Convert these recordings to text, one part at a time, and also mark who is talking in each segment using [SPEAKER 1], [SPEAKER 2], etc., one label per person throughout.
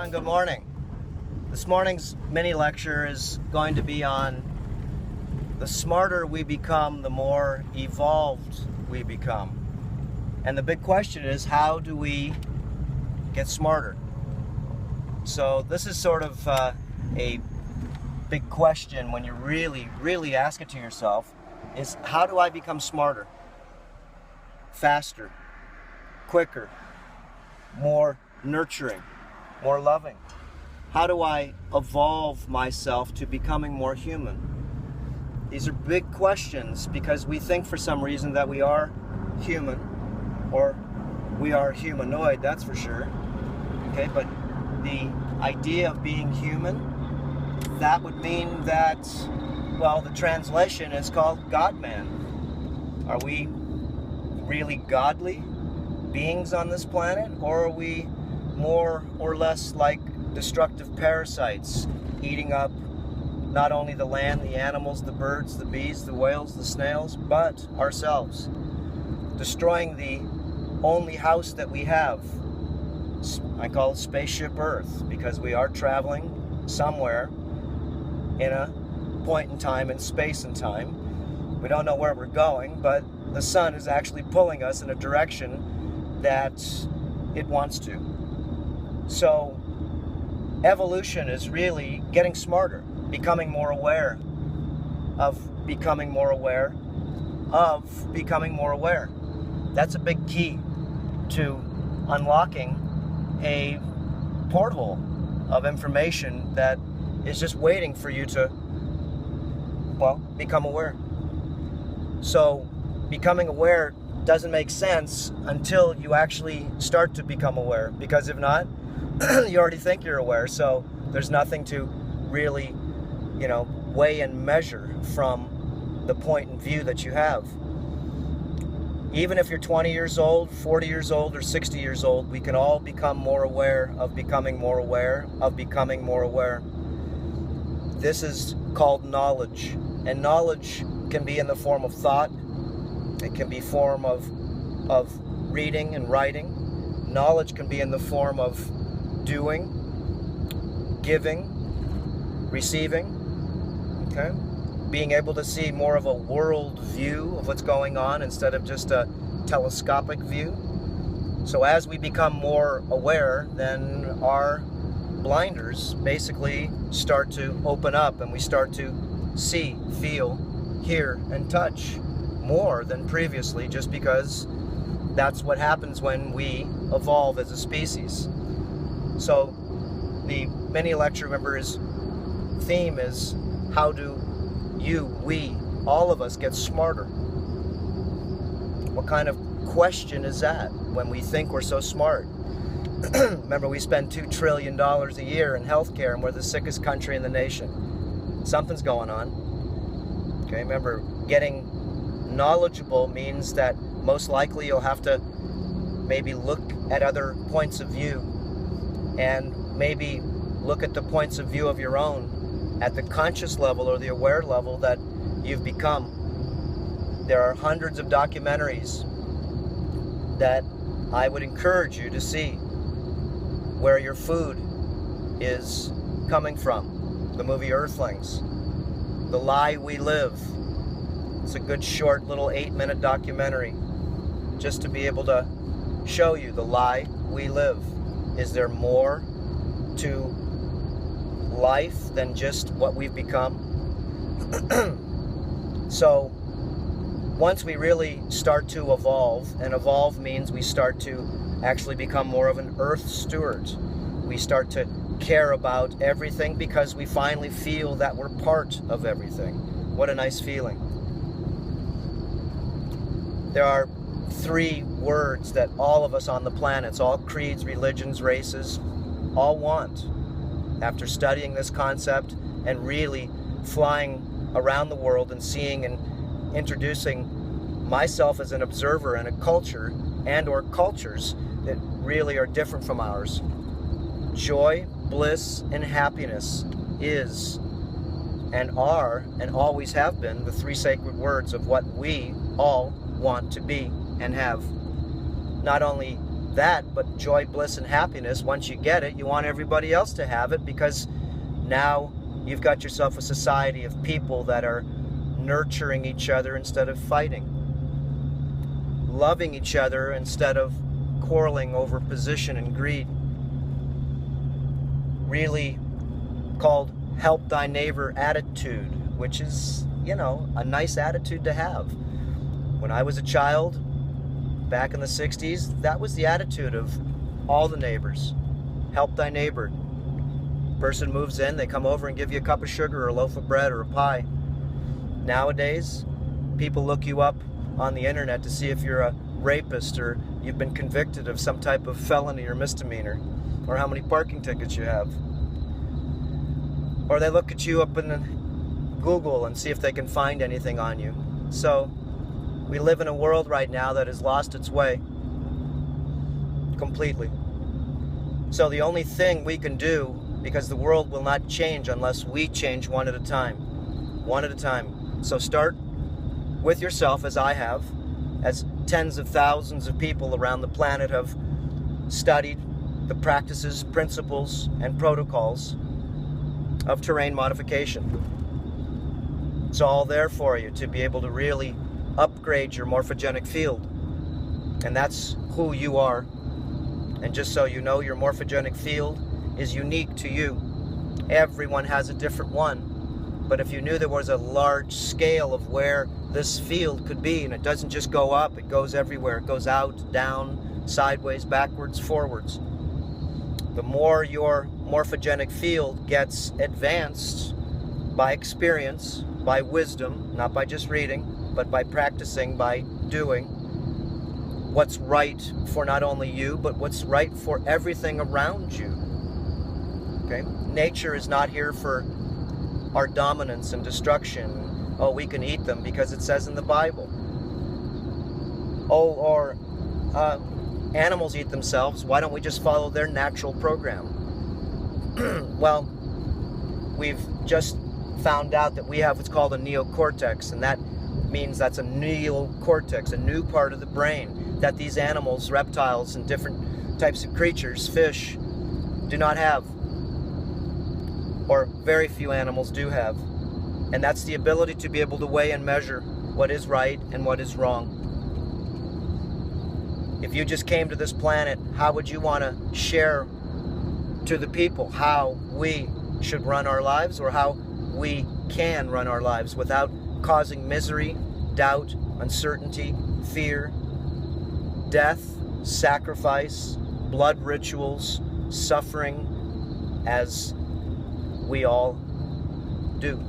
[SPEAKER 1] and good morning. This morning's mini lecture is going to be on the smarter we become, the more evolved we become. And the big question is, how do we get smarter? So this is sort of a big question when you really ask it to yourself, is how do I become smarter, faster, quicker, more nurturing, more loving? How do I evolve myself to becoming more human? These are big questions because we think for some reason that we are human, or we are humanoid, that's for sure. Okay, but the idea of being human, that would mean that, well, the translation is called God-man. Are we really godly beings on this planet, or are we more or less like destructive parasites, eating up not only the land, the animals, the birds, the bees, the whales, the snails, but ourselves, destroying the only house that we have? I call it Spaceship Earth, because we are traveling somewhere in a point in time, in space and time. We don't know where we're going, but the sun is actually pulling us in a direction that it wants to. So evolution is really getting smarter, becoming more aware of becoming more aware of becoming more aware. That's a big key to unlocking a portal of information that is just waiting for you to, well, become aware. So becoming aware doesn't make sense until you actually start to become aware, because if not, you already think you're aware, so there's nothing to really, weigh and measure from the point in view that you have. Even if you're 20 years old, 40 years old, or 60 years old, we can all become more aware of becoming more aware of becoming more aware. This is called knowledge, and knowledge can be in the form of thought. It can be form of reading and writing. Knowledge can be in the form of doing, giving, receiving, okay? Being able to see more of a world view of what's going on instead of just a telescopic view. So as we become more aware, then our blinders basically start to open up, and we start to see, feel, hear, and touch more than previously, just because that's what happens when we evolve as a species. So the mini lecture, remember, his theme is, how do we, all of us, get smarter? What kind of question is that when we think we're so smart? Remember, we spend $2 trillion a year in healthcare, and we're the sickest country in the nation. Something's going on. Okay, remember, getting knowledgeable means that most likely you'll have to maybe look at other points of view, and maybe look at the points of view of your own at the conscious level or the aware level that you've become. There are hundreds of documentaries that I would encourage you to see, where your food is coming from. The movie Earthlings, The Lie We Live. It's a good short little 8-minute documentary just to be able to show you the lie we live. Is there more to life than just what we've become? So once we really start to evolve, and evolve means we start to actually become more of an earth steward. We start to care about everything because we finally feel that we're part of everything. What a nice feeling. There are 3 words that all of us on the planets, all creeds, religions, races, all want. After studying this concept and really flying around the world and seeing and introducing myself as an observer in a culture and or cultures that really are different from ours, joy, bliss, and happiness is and are and always have been the 3 sacred words of what we all want to be and have. Not only that, but joy, bliss, and happiness. Once you get it, you want everybody else to have it, because now you've got yourself a society of people that are nurturing each other instead of fighting, loving each other instead of quarreling over position and greed. Really called help thy neighbor attitude, which is, you know, a nice attitude to have. When I was a child, back in the 60s, that was the attitude of all the neighbors. Help thy neighbor. Person moves in, they come over and give you a cup of sugar or a loaf of bread or a pie. Nowadays, people look you up on the internet to see if you're a rapist or you've been convicted of some type of felony or misdemeanor, or how many parking tickets you have. Or they look at you up in Google and see if they can find anything on you. So we live in a world right now that has lost its way completely. So the only thing we can do, because the world will not change unless we change one at a time. One at a time. So start with yourself, as I have, as tens of thousands of people around the planet have studied the practices, principles, and protocols of terrain modification. It's all there for you to be able to really upgrade your morphogenic field. And that's who you are. And just so you know, your morphogenic field is unique to you. Everyone has a different one. But if you knew there was a large scale of where this field could be, and it doesn't just go up, it goes everywhere. It goes out, down, sideways, backwards, forwards. The more your morphogenic field gets advanced by experience, by wisdom, not by just reading, but by practicing, by doing what's right for not only you, but what's right for everything around you. Okay? Nature is not here for our dominance and destruction. Oh, we can eat them because it says in the Bible. Oh, or animals eat themselves. Why don't we just follow their natural program? Well, we've just found out that we have what's called a neocortex, and that means that's a neocortex, a new part of the brain that these animals, reptiles, and different types of creatures, fish, do not have, or very few animals do have. And that's the ability to be able to weigh and measure what is right and what is wrong. If you just came to this planet, how would you want to share to the people how we should run our lives, or how we can run our lives without causing misery, doubt, uncertainty, fear, death, sacrifice, blood rituals, suffering, as we all do?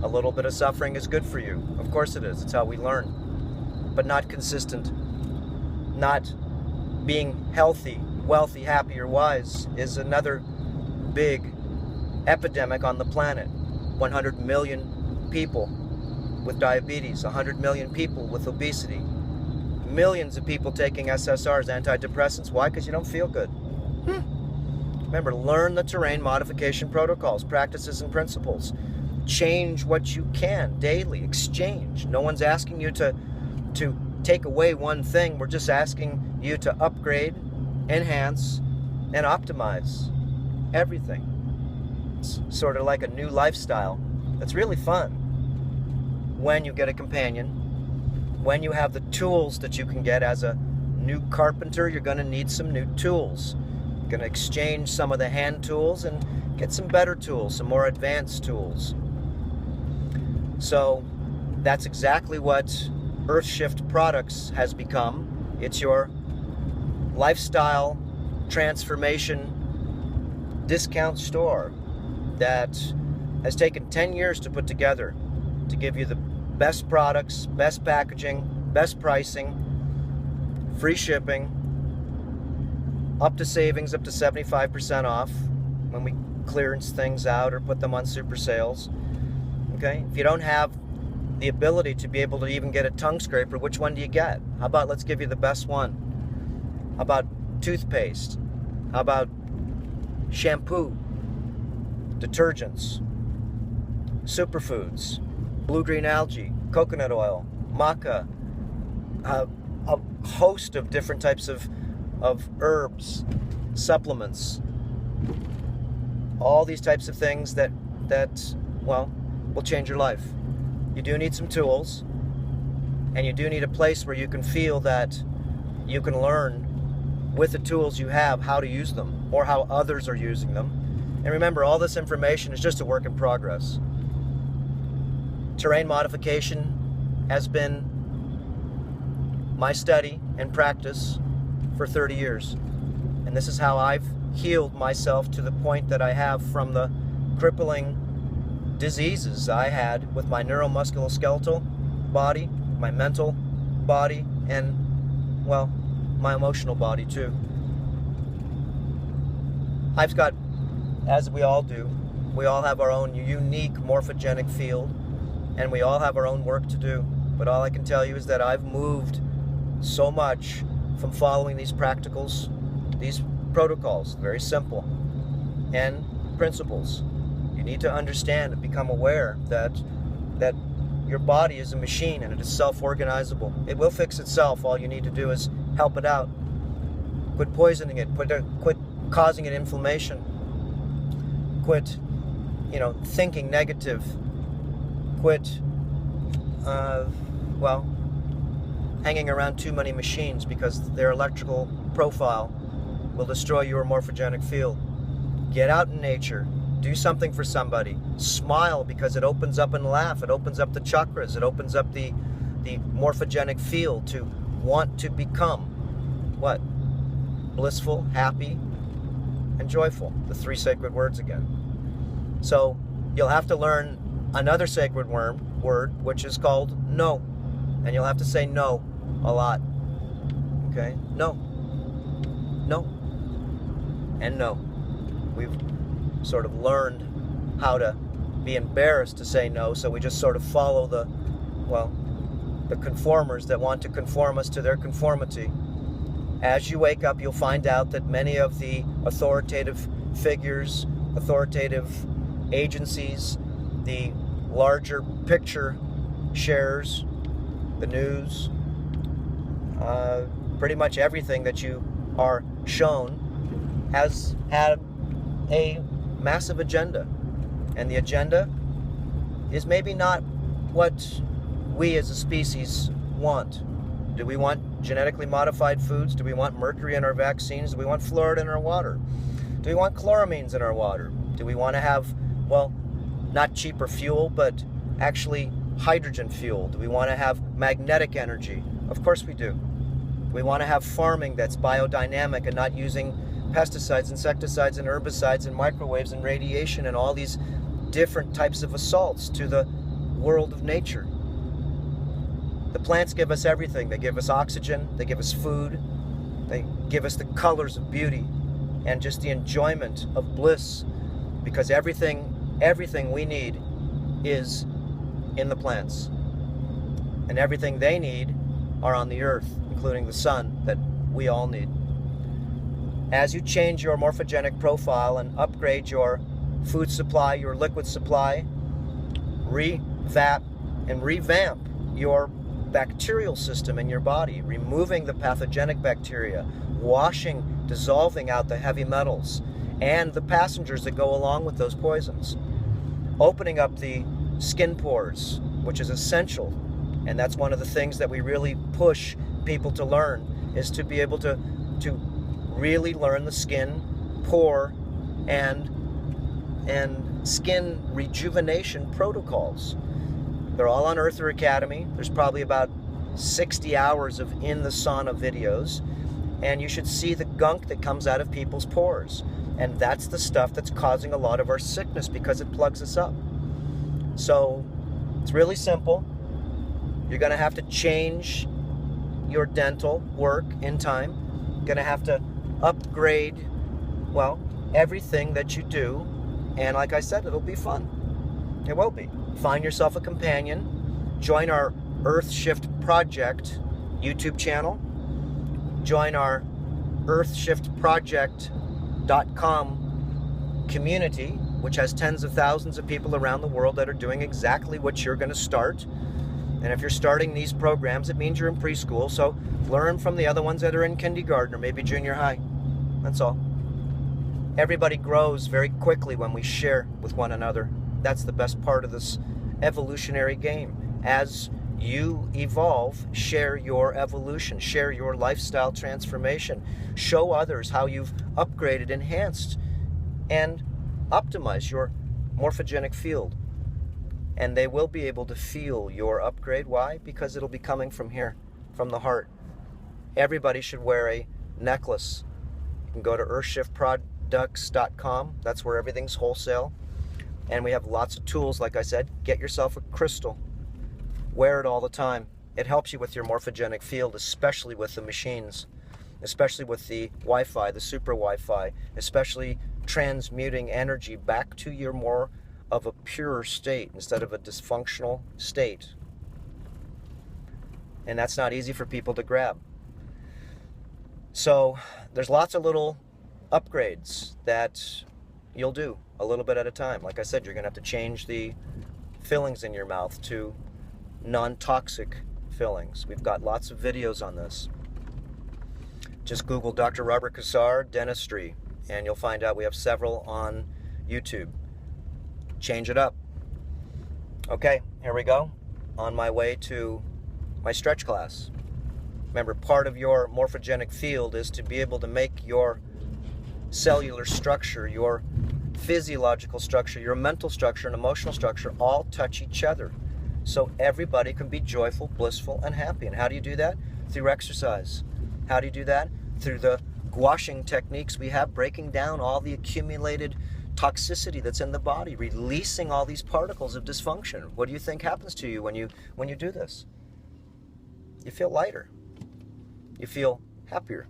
[SPEAKER 1] A little bit of suffering is good for you. Of course it is. It's how we learn. But not consistent. Not being healthy, wealthy, happy, or wise is another big epidemic on the planet. 100 million people with diabetes, 100 million people with obesity, millions of people taking SSRIs, antidepressants. Why? Because you don't feel good. Remember, learn the terrain modification protocols, practices, and principles. Change what you can daily. Exchange. No one's asking you to take away one thing. We're just asking you to upgrade, enhance, and optimize everything. It's sort of like a new lifestyle. It's really fun when you get a companion, when you have the tools that you can get. As a new carpenter, you're going to need some new tools. You're going to exchange some of the hand tools and get some better tools, some more advanced tools. So that's exactly what Earthshift Products has become. It's your lifestyle transformation discount store that has taken 10 years to put together to give you the best products, best packaging, best pricing, free shipping, up to savings, up to 75% off when we clearance things out or put them on super sales. Okay? If you don't have the ability to be able to even get a tongue scraper, which one do you get? How about let's give you the best one? How about toothpaste? How about shampoo, detergents, superfoods, blue-green algae, coconut oil, maca, a host of different types of herbs, supplements, all these types of things that well, will change your life. You do need some tools, and you do need a place where you can feel that you can learn with the tools you have how to use them, or how others are using them. And remember, all this information is just a work in progress. Terrain modification has been my study and practice for 30 years. And this is how I've healed myself to the point that I have from the crippling diseases I had with my neuromusculoskeletal body, my mental body, and, well, my emotional body too. I've got, as we all do, we all have our own unique morphogenic field, and we all have our own work to do. But all I can tell you is that I've moved so much from following these practicals, these protocols, very simple, and principles. You need to understand and become aware that your body is a machine and it is self-organizable. It will fix itself. All you need to do is help it out. Quit poisoning it. Quit causing it inflammation. Quit, thinking negative. Quit, hanging around too many machines, because their electrical profile will destroy your morphogenic field. Get out in nature. Do something for somebody. Smile, because it opens up and laugh. It opens up the chakras. It opens up the morphogenic field to want to become what? Blissful, happy, and joyful. The 3 sacred words again. So you'll have to learn another sacred word, which is called no. And you'll have to say no a lot. Okay? No. No. And no. We've sort of learned how to be embarrassed to say no, so we just sort of follow the conformers that want to conform us to their conformity. As you wake up, you'll find out that many of the authoritative figures, authoritative agencies, the larger picture shares, the news, pretty much everything that you are shown has had a massive agenda. And the agenda is maybe not what we as a species want. Do we want genetically modified foods? Do we want mercury in our vaccines? Do we want fluoride in our water? Do we want chloramines in our water? Do we want to have, not cheaper fuel, but actually hydrogen fuel? Do we want to have magnetic energy? Of course we do. Do we want to have farming that's biodynamic and not using pesticides, insecticides, and herbicides, and microwaves, and radiation, and all these different types of assaults to the world of nature? The plants give us everything. They give us oxygen, they give us food, they give us the colors of beauty, and just the enjoyment of bliss, because everything we need is in the plants. And everything they need are on the earth, including the sun that we all need. As you change your morphogenic profile and upgrade your food supply, your liquid supply, revamp your bacterial system in your body, removing the pathogenic bacteria, washing, dissolving out the heavy metals and the passengers that go along with those poisons, opening up the skin pores, which is essential. And that's one of the things that we really push people to learn, is to be able to really learn the skin pore and skin rejuvenation protocols. They're all on Earther Academy. There's probably about 60 hours of in the sauna videos, and you should see the gunk that comes out of people's pores. And that's the stuff that's causing a lot of our sickness, because it plugs us up. So it's really simple. You're going to have to change your dental work in time. You're going to have to upgrade, everything that you do. And like I said, it'll be fun. It will be. Find yourself a companion. Join our Earth Shift Project YouTube channel. Join our earthshiftproject.com community, which has tens of thousands of people around the world that are doing exactly what you're going to start. And if you're starting these programs, it means you're in preschool, so learn from the other ones that are in kindergarten or maybe junior high. That's all. Everybody grows very quickly when we share with one another. That's the best part of this evolutionary game. As you evolve, share your evolution, share your lifestyle transformation, show others how you've upgraded, enhanced, and optimized your morphogenic field. And they will be able to feel your upgrade. Why? Because it'll be coming from here, from the heart. Everybody should wear a necklace. You can go to earthshiftproducts.com. That's where everything's wholesale. And we have lots of tools, like I said. Get yourself a crystal. Wear it all the time. It helps you with your morphogenic field, especially with the machines, especially with the Wi-Fi, the super Wi-Fi, especially transmuting energy back to your more of a pure state instead of a dysfunctional state. And that's not easy for people to grab. So there's lots of little upgrades that you'll do a little bit at a time. Like I said, you're going to have to change the fillings in your mouth to non-toxic fillings. We've got lots of videos on this. Just Google Dr. Robert Cassar dentistry and you'll find out we have several on YouTube. Change it up. Okay, here we go. On my way to my stretch class. Remember, part of your morphogenic field is to be able to make your cellular structure, your physiological structure, your mental structure and emotional structure all touch each other. So everybody can be joyful, blissful, and happy. And how do you do that? Through exercise. How do you do that? Through the gouaching techniques we have, breaking down all the accumulated toxicity that's in the body, releasing all these particles of dysfunction. What do you think happens to you when you do this? You feel lighter. You feel happier.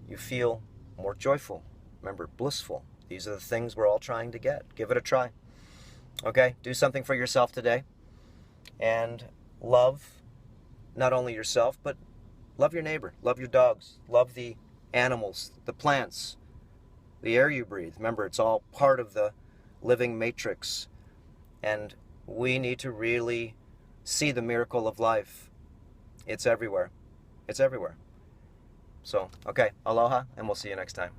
[SPEAKER 1] You feel more joyful. Remember, blissful. These are the things we're all trying to get. Give it a try. Okay? Do something for yourself today. And love not only yourself, but love your neighbor. Love your dogs. Love the animals, the plants, the air you breathe. Remember, it's all part of the living matrix. And we need to really see the miracle of life. It's everywhere. It's everywhere. So, okay, aloha, and we'll see you next time.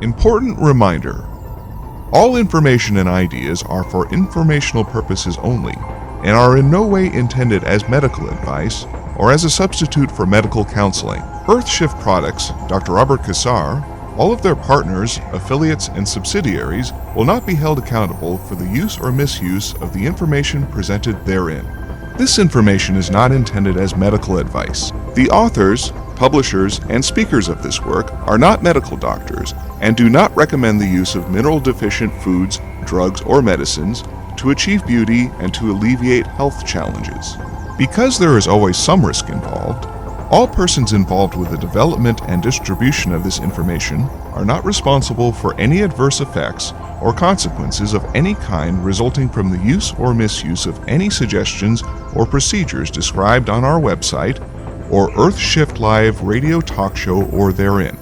[SPEAKER 2] Important reminder: all information and ideas are for informational purposes only and are in no way intended as medical advice or as a substitute for medical counseling. Earthshift Products, Dr. Robert Cassar, all of their partners, affiliates, and subsidiaries will not be held accountable for the use or misuse of the information presented therein. This information is not intended as medical advice. The authors, publishers, and speakers of this work are not medical doctors and do not recommend the use of mineral-deficient foods, drugs, or medicines to achieve beauty and to alleviate health challenges. Because there is always some risk involved, all persons involved with the development and distribution of this information are not responsible for any adverse effects or consequences of any kind resulting from the use or misuse of any suggestions or procedures described on our website or Earthshift Live radio talk show or therein.